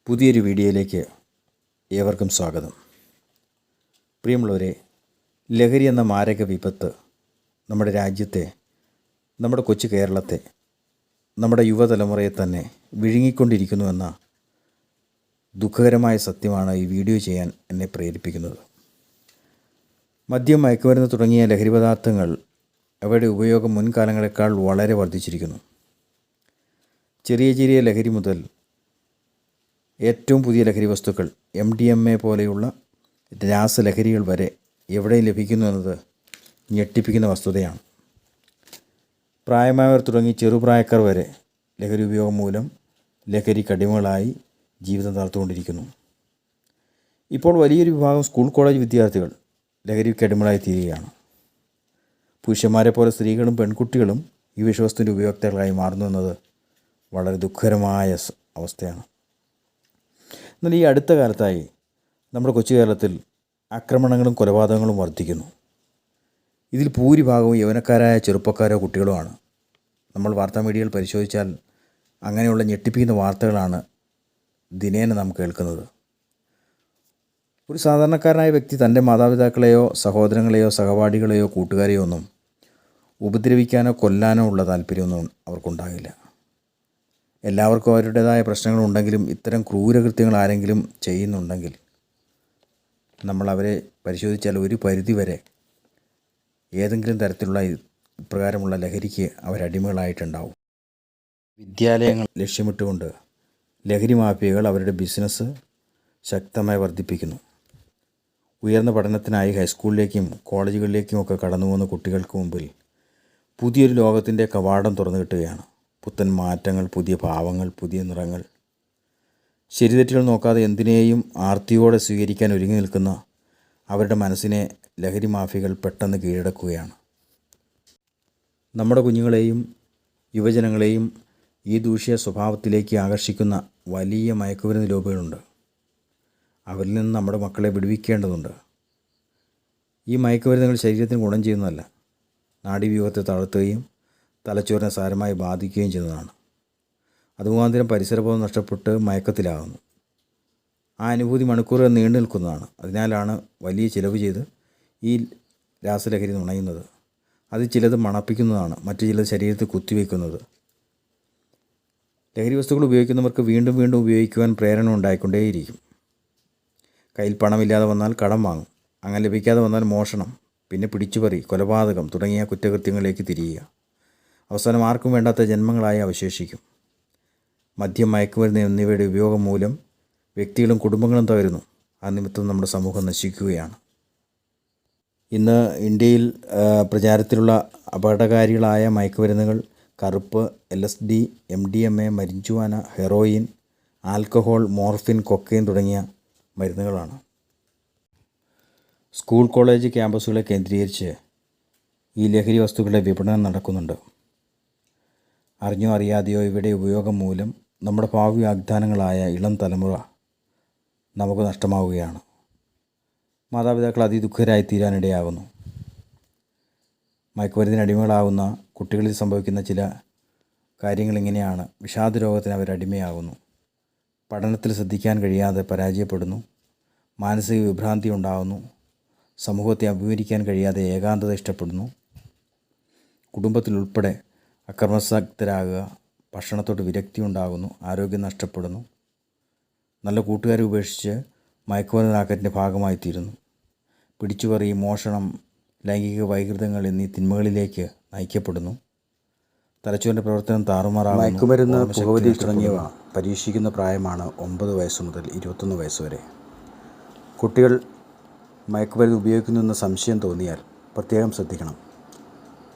പുതിയൊരു വീഡിയോയിലേക്ക് ഏവർക്കും സ്വാഗതം. പ്രിയമുള്ളവരെ, ലഹരി എന്ന മാരക വിപത്ത് നമ്മുടെ രാജ്യത്തെ, നമ്മുടെ കൊച്ചു കേരളത്തെ, നമ്മുടെ യുവതലമുറയെ തന്നെ വിഴുങ്ങിക്കൊണ്ടിരിക്കുന്നുവെന്ന ദുഃഖകരമായ സത്യമാണ് ഈ വീഡിയോ ചെയ്യാൻ എന്നെ പ്രേരിപ്പിക്കുന്നത്. മദ്യം, മയക്കുമരുന്ന് തുടങ്ങിയ ലഹരി പദാർത്ഥങ്ങൾ, അവയുടെ ഉപയോഗം മുൻകാലങ്ങളെക്കാൾ വളരെ വർദ്ധിച്ചിരിക്കുന്നു. ചെറിയ ചെറിയ ലഹരി മുതൽ ഏറ്റവും പുതിയ ലഹരി വസ്തുക്കൾ, MDMA പോലെയുള്ള രാസലഹരികൾ വരെ എവിടെ ലഭിക്കുന്നു എന്നത് ഞെട്ടിപ്പിക്കുന്ന വസ്തുതയാണ്. പ്രായമായവർ തുടങ്ങി ചെറുപ്രായക്കാർ വരെ ലഹരി ഉപയോഗം മൂലം ലഹരിക്കടിമകളായി ജീവിതം തളർത്തുകൊണ്ടിരിക്കുന്നു. ഇപ്പോൾ വലിയൊരു വിഭാഗം സ്കൂൾ കോളേജ് വിദ്യാർത്ഥികൾ ലഹരിക്കടിമകളായി തീരുകയാണ്. പുരുഷന്മാരെ പോലെ സ്ത്രീകളും പെൺകുട്ടികളും ഈ വിഷവസ്തുവിൻ്റെ ഉപയോക്താക്കളായി മാറുന്നു എന്നത് വളരെ ദുഃഖകരമായ അവസ്ഥയാണ്. എന്നാൽ ഈ അടുത്ത കാലത്തായി നമ്മുടെ കൊച്ചു കേരളത്തിൽ ആക്രമണങ്ങളും കൊലപാതകങ്ങളും വർദ്ധിക്കുന്നു. ഇതിൽ ഭൂരിഭാഗവും യൗവനക്കാരായ ചെറുപ്പക്കാരോ കുട്ടികളുമാണ്. നമ്മൾ വാർത്താ മീഡിയകൾ പരിശോധിച്ചാൽ അങ്ങനെയുള്ള ഞെട്ടിപ്പിക്കുന്ന വാർത്തകളാണ് ദിനേന നാം കേൾക്കുന്നത്. ഒരു സാധാരണക്കാരനായ വ്യക്തി തൻ്റെ മാതാപിതാക്കളെയോ സഹോദരങ്ങളെയോ സഹപാഠികളെയോ കൂട്ടുകാരെയോ ഒന്നും ഉപദ്രവിക്കാനോ കൊല്ലാനോ ഉള്ള താല്പര്യമൊന്നും അവർക്കുണ്ടാകില്ല. എല്ലാവർക്കും അവരുടേതായ പ്രശ്നങ്ങളുണ്ടെങ്കിലും ഇത്തരം ക്രൂരകൃത്യങ്ങൾ ആരെങ്കിലും ചെയ്യുന്നുണ്ടെങ്കിൽ നമ്മൾ അവരെ പരിശോധിച്ചാൽ ഒരു പരിധിവരെ ഏതെങ്കിലും തരത്തിലുള്ള ഇപ്രകാരമുള്ള ലഹരിക്ക് അവരടിമകളായിട്ടുണ്ടാവും. വിദ്യാലയങ്ങൾ ലക്ഷ്യമിട്ടുകൊണ്ട് ലഹരി മാഫിയകൾ അവരുടെ ബിസിനസ് ശക്തമായി വർദ്ധിപ്പിക്കുന്നു. ഉയർന്ന പഠനത്തിനായി ഹൈസ്കൂളിലേക്കും കോളേജുകളിലേക്കുമൊക്കെ കടന്നു പോകുന്ന കുട്ടികൾക്ക് മുമ്പിൽ പുതിയൊരു ലോകത്തിൻ്റെ കവാടം തുറന്നു കിട്ടുകയാണ്. പുത്തൻ മാറ്റങ്ങൾ, പുതിയ ഭാവങ്ങൾ, പുതിയ നിറങ്ങൾ. ശരിതെറ്റുകൾ നോക്കാതെ എന്തിനേയും ആർത്തിയോടെ സ്വീകരിക്കാൻ ഒരുങ്ങി നിൽക്കുന്ന അവരുടെ മനസ്സിനെ ലഹരി മാഫിയകൾ പെട്ടെന്ന് കീഴടക്കുകയാണ്. നമ്മുടെ കുഞ്ഞുങ്ങളെയും യുവജനങ്ങളെയും ഈ ദൂഷ്യ സ്വഭാവത്തിലേക്ക് ആകർഷിക്കുന്ന വലിയ മയക്കുമരുന്ന് ലോബികളുണ്ട്. അവരിൽ നിന്ന് നമ്മുടെ മക്കളെ വിടുവിക്കേണ്ടതുണ്ട്. ഈ മയക്കുമരുന്നുകൾ ശരീരത്തിന് ഗുണം ചെയ്യുന്നതല്ല, നാഡീവ്യൂഹത്തെ തളർത്തുകയും തലച്ചോറിനെ സാരമായി ബാധിക്കുകയും ചെയ്യുന്നതാണ്. അതുമുഖാന്തരം പരിസരബോധം നഷ്ടപ്പെട്ട് മയക്കത്തിലാകുന്നു. ആ അനുഭൂതി മണിക്കൂറുകൾ നീണ്ടു നിൽക്കുന്നതാണ്. അതിനാലാണ് വലിയ ചിലവ് ചെയ്ത് ഈ രാസലഹരി നുണയുന്നത്. അത് ചിലത് മണപ്പിക്കുന്നതാണ്, മറ്റു ചിലത് ശരീരത്തിൽ കുത്തിവെക്കുന്നത്. ലഹരി വസ്തുക്കൾ ഉപയോഗിക്കുന്നവർക്ക് വീണ്ടും വീണ്ടും ഉപയോഗിക്കുവാൻ പ്രേരണ ഉണ്ടായിക്കൊണ്ടേയിരിക്കും. കയ്യിൽ പണമില്ലാതെ വന്നാൽ കടം വാങ്ങും. അങ്ങനെ ലഭിക്കാതെ വന്നാൽ മോഷണം, പിന്നെ പിടിച്ചുപറി, കൊലപാതകം തുടങ്ങിയ കുറ്റകൃത്യങ്ങളിലേക്ക് തിരിയുക. അവസാനം ആർക്കും വേണ്ടാത്ത ജന്മങ്ങളായി അവശേഷിക്കും. മദ്യം, മയക്കുമരുന്ന് എന്നിവയുടെ ഉപയോഗം മൂലം വ്യക്തികളും കുടുംബങ്ങളും തകരുന്നു. ആ നിമിത്തം നമ്മുടെ സമൂഹം നശിക്കുകയാണ്. ഇന്ന് ഇന്ത്യയിൽ പ്രചാരത്തിലുള്ള അപകടകാരികളായ മയക്കുമരുന്നുകൾ കറുപ്പ്, LSD, MDMA, marijuana, heroin, alcohol, morphine, cocaine തുടങ്ങിയ മരുന്നുകളാണ്. സ്കൂൾ കോളേജ് ക്യാമ്പസുകളെ കേന്ദ്രീകരിച്ച് ഈ ലഹരി വസ്തുക്കളുടെ വിപണനം നടക്കുന്നുണ്ട്. അറിഞ്ഞോ അറിയാതെയോ ഇവയുടെ ഉപയോഗം മൂലം നമ്മുടെ ഭാവി വാഗ്ദാനങ്ങളായ ഇളം തലമുറ നമുക്ക് നഷ്ടമാവുകയാണ്. മാതാപിതാക്കൾ അതിദുഃഖരായി തീരാനിടയാകുന്നു. മയക്കുമരുന്നിന് അടിമകളാകുന്ന കുട്ടികളിൽ സംഭവിക്കുന്ന ചില കാര്യങ്ങളിങ്ങനെയാണ്. വിഷാദ രോഗത്തിന് അവരടിമയാകുന്നു. പഠനത്തിൽ ശ്രദ്ധിക്കാൻ കഴിയാതെ പരാജയപ്പെടുന്നു. മാനസിക വിഭ്രാന്തി ഉണ്ടാകുന്നു. സമൂഹത്തെ അഭിമുഖീകരിക്കാൻ കഴിയാതെ ഏകാന്തത ഇഷ്ടപ്പെടുന്നു. കുടുംബത്തിലുൾപ്പെടെ അക്രമാസക്തരാകുക. ഭക്ഷണത്തോട് വിരക്തി ഉണ്ടാകുന്നു. ആരോഗ്യം നഷ്ടപ്പെടുന്നു. നല്ല കൂട്ടുകാരെ ഉപേക്ഷിച്ച് മയക്കുമരുന്ന് റാക്കറ്റിൻ്റെ ഭാഗമായി തീരുന്നു. പിടിച്ചുപറി, മോഷണം, ലൈംഗിക വൈകൃതങ്ങൾ എന്നീ തിന്മകളിലേക്ക് നയിക്കപ്പെടുന്നു. തലച്ചോറിൻ്റെ പ്രവർത്തനം താറുമാറാകുന്നു. മയക്കുമരുന്ന്, പുകവലി തുടങ്ങിയവ പരീക്ഷിക്കുന്ന പ്രായമാണ് 9 വയസ്സ് മുതൽ 21 വയസ്സ് വരെ. കുട്ടികൾ മയക്കുമരുന്ന് ഉപയോഗിക്കുന്നുവെന്ന സംശയം തോന്നിയാൽ പ്രത്യേകം ശ്രദ്ധിക്കണം.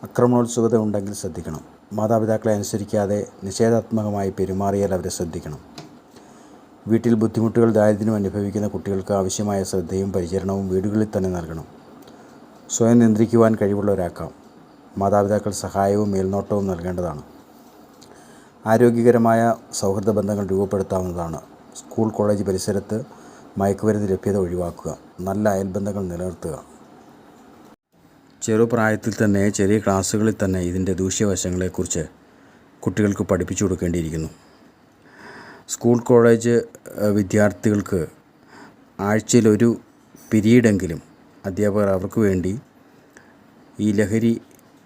ആക്രമണോത്സുകത ഉണ്ടെങ്കിൽ ശ്രദ്ധിക്കണം. മാതാപിതാക്കളെ അനുസരിക്കാതെ നിഷേധാത്മകമായി പെരുമാറിയാൽ അവരെ ശ്രദ്ധിക്കണം. വീട്ടിൽ ബുദ്ധിമുട്ടുകൾ, ദാരിദ്ര്യം അനുഭവിക്കുന്ന കുട്ടികൾക്ക് ആവശ്യമായ ശ്രദ്ധയും പരിചരണവും വീടുകളിൽ തന്നെ നൽകണം. സ്വയം നിയന്ത്രിക്കുവാൻ കഴിവുള്ളവരാക്കാം. മാതാപിതാക്കൾ സഹായവും മേൽനോട്ടവും നൽകേണ്ടതാണ്. ആരോഗ്യകരമായ സൗഹൃദ ബന്ധങ്ങൾ രൂപപ്പെടുത്താവുന്നതാണ്. സ്കൂൾ കോളേജ് പരിസരത്ത് മയക്കുമരുന്ന് ലഭ്യത ഒഴിവാക്കുക. നല്ല അയൽബന്ധങ്ങൾ നിലനിർത്തുക. ചെറുപ്രായത്തിൽ തന്നെ, ചെറിയ ക്ലാസ്സുകളിൽ തന്നെ ഇതിൻ്റെ ദൂഷ്യവശങ്ങളെക്കുറിച്ച് കുട്ടികൾക്ക് പഠിപ്പിച്ചു കൊടുക്കേണ്ടിയിരിക്കുന്നു. സ്കൂൾ കോളേജ് വിദ്യാർത്ഥികൾക്ക് ആഴ്ചയിലൊരു പിരീഡെങ്കിലും അധ്യാപകർ അവർക്ക് വേണ്ടി ഈ ലഹരി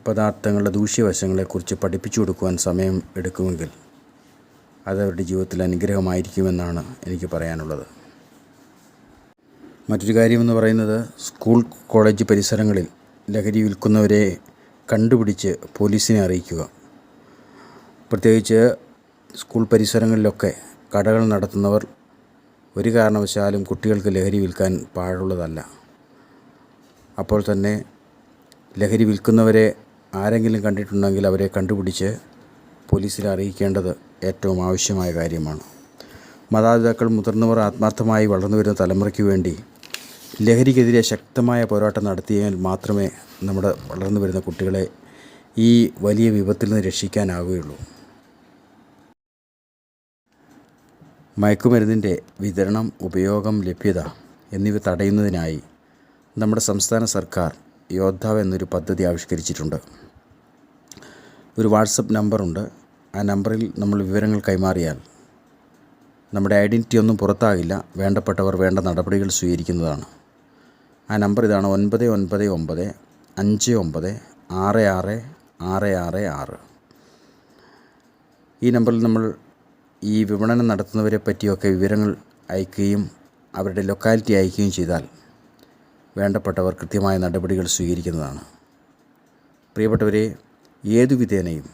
പദാർത്ഥങ്ങളുടെ ദൂഷ്യവശങ്ങളെക്കുറിച്ച് പഠിപ്പിച്ചു കൊടുക്കുവാൻ സമയം എടുക്കുമെങ്കിൽ അതവരുടെ ജീവിതത്തിൽ അനുഗ്രഹമായിരിക്കുമെന്നാണ് എനിക്ക് പറയാനുള്ളത്. മറ്റൊരു കാര്യമെന്ന് പറയുന്നത്, സ്കൂൾ കോളേജ് പരിസരങ്ങളിൽ ലഹരി വിൽക്കുന്നവരെ കണ്ടുപിടിച്ച് പോലീസിനെ അറിയിക്കുക. പ്രത്യേകിച്ച് സ്കൂൾ പരിസരങ്ങളിലൊക്കെ കടകൾ നടത്തുന്നവർ ഒരു കാരണവശാലും കുട്ടികൾക്ക് ലഹരി വിൽക്കാൻ പാടുള്ളതല്ല. അപ്പോൾ തന്നെ ലഹരി വിൽക്കുന്നവരെ ആരെങ്കിലും കണ്ടിട്ടുണ്ടെങ്കിൽ അവരെ കണ്ടുപിടിച്ച് പോലീസിനെ അറിയിക്കേണ്ടത് ഏറ്റവും ആവശ്യമായ കാര്യമാണ്. മാതാപിതാക്കൾ, മുതിർന്നവർ ആത്മാർത്ഥമായി വളർന്നു വരുന്ന തലമുറയ്ക്ക് വേണ്ടി ലഹരിക്കെതിരെ ശക്തമായ പോരാട്ടം നടത്തിയാൽ മാത്രമേ നമ്മുടെ വളർന്നു വരുന്ന കുട്ടികളെ ഈ വലിയ വിപത്തിൽ നിന്ന് രക്ഷിക്കാനാവുകയുള്ളൂ. മയക്കുമരുന്നിൻ്റെ വിതരണം, ഉപയോഗം, ലഭ്യത എന്നിവ തടയുന്നതിനായി നമ്മുടെ സംസ്ഥാന സർക്കാർ യോദ്ധാവ് എന്നൊരു പദ്ധതി ആവിഷ്കരിച്ചിട്ടുണ്ട്. ഒരു വാട്സപ്പ് നമ്പറുണ്ട്. ആ നമ്പറിൽ നമ്മൾ വിവരങ്ങൾ കൈമാറിയാൽ നമ്മുടെ ഐഡൻറ്റിറ്റി ഒന്നും പുറത്താകില്ല. വേണ്ടപ്പെട്ടവർ വേണ്ട നടപടികൾ സ്വീകരിക്കുന്നതാണ്. ആ നമ്പർ ഇതാണ്: 9995966666. ഈ നമ്പറിൽ നമ്മൾ ഈ വിപണനം നടത്തുന്നവരെ പറ്റിയൊക്കെ വിവരങ്ങൾ അയക്കുകയും അവരുടെ ലൊക്കാലിറ്റി അയക്കുകയും ചെയ്താൽ വേണ്ടപ്പെട്ടവർ കൃത്യമായ നടപടികൾ സ്വീകരിക്കുന്നതാണ്. പ്രിയപ്പെട്ടവരെ, ഏതു വിധേനയും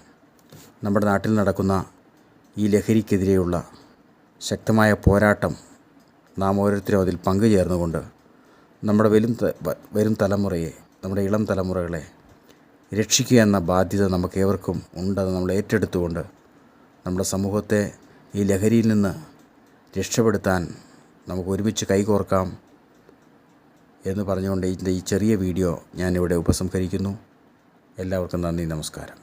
നമ്മുടെ നാട്ടിൽ നടക്കുന്ന ഈ ലഹരിക്കെതിരെയുള്ള ശക്തമായ പോരാട്ടം നാം ഓരോരുത്തരും അതിൽ പങ്കുചേർന്നുകൊണ്ട് നമ്മുടെ വരും തലമുറയെ, നമ്മുടെ ഇളം തലമുറകളെ രക്ഷിക്കുക എന്ന ബാധ്യത നമുക്കേവർക്കും ഉണ്ടെന്ന് നമ്മൾ ഏറ്റെടുത്തുകൊണ്ട് നമ്മുടെ സമൂഹത്തെ ഈ ലഹരിയിൽ നിന്ന് രക്ഷപ്പെടുത്താൻ നമുക്ക് ഒരുമിച്ച് കൈകോർക്കാം എന്ന് പറഞ്ഞുകൊണ്ട് ഈ ചെറിയ വീഡിയോ ഞാനിവിടെ ഉപസംഹരിക്കുന്നു. എല്ലാവർക്കും നന്ദി, നമസ്കാരം.